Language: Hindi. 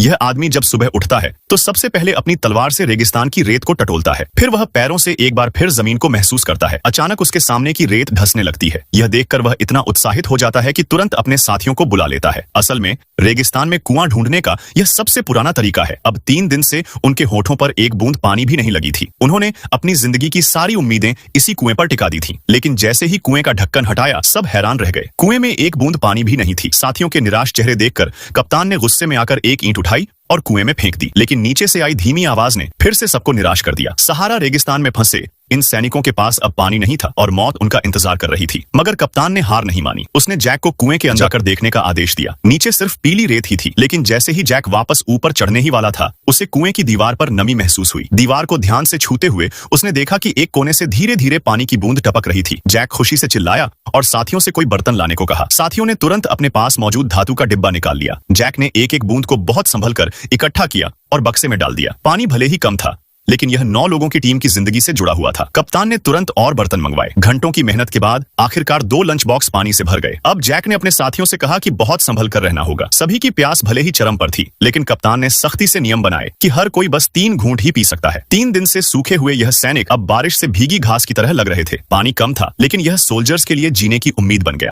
यह आदमी जब सुबह उठता है तो सबसे पहले अपनी तलवार से रेगिस्तान की रेत को टटोलता है। फिर वह पैरों से एक बार फिर जमीन को महसूस करता है। अचानक उसके सामने की रेत धंसने लगती है। यह देखकर वह इतना उत्साहित हो जाता है कि तुरंत अपने साथियों को बुला लेता है। असल में रेगिस्तान में कुआं ढूंढने का यह सबसे पुराना तरीका है। अब 3 दिन से उनके होठों पर एक बूंद पानी भी नहीं लगी थी। उन्होंने अपनी जिंदगी की सारी उम्मीदें इसी कुएं पर टिका दी थी। लेकिन जैसे ही कुएं का ढक्कन हटाया, सब हैरान रह गए। कुएं में एक बूंद पानी भी नहीं थी। साथियों के निराश चेहरे देखकर कप्तान ने गुस्से में आकर एक ईंट उठाई और कुएं में फेंक दी। लेकिन नीचे से आई धीमी आवाज ने फिर से सबको निराश कर दिया। सहारा रेगिस्तान में फंसे इन सैनिकों के पास अब पानी नहीं था और मौत उनका इंतजार कर रही थी। मगर कप्तान ने हार नहीं मानी। उसने जैक को कुएं के अंदर जाकर देखने का आदेश दिया। नीचे सिर्फ पीली रेत ही थी। लेकिन जैसे ही जैक वापस ऊपर चढ़ने ही वाला था, उसे कुएं की दीवार पर नमी महसूस हुई। दीवार को ध्यान से छूते हुए उसने देखा कि एक कोने से धीरे धीरे पानी की बूंद टपक रही थी। जैक खुशी से चिल्लाया और साथियों से कोई बर्तन लाने को कहा। साथियों ने तुरंत अपने पास मौजूद धातु का डिब्बा निकाल लिया। जैक ने एक एक बूंद को बहुत संभल कर इकट्ठा किया और बक्से में डाल दिया। पानी भले ही कम था, लेकिन यह 9 लोगों की टीम की जिंदगी से जुड़ा हुआ था। कप्तान ने तुरंत और बर्तन मंगवाए। घंटों की मेहनत के बाद आखिरकार 2 लंच बॉक्स पानी से भर गए। अब जैक ने अपने साथियों से कहा कि बहुत संभल कर रहना होगा। सभी की प्यास भले ही चरम पर थी, लेकिन कप्तान ने सख्ती से नियम बनाए कि हर कोई बस 3 घूंट ही पी सकता है। 3 दिन से सूखे हुए यह सैनिक अब बारिश से भीगी घास की तरह लग रहे थे। पानी कम था, लेकिन यह सोल्जर्स के लिए जीने की उम्मीद बन गया।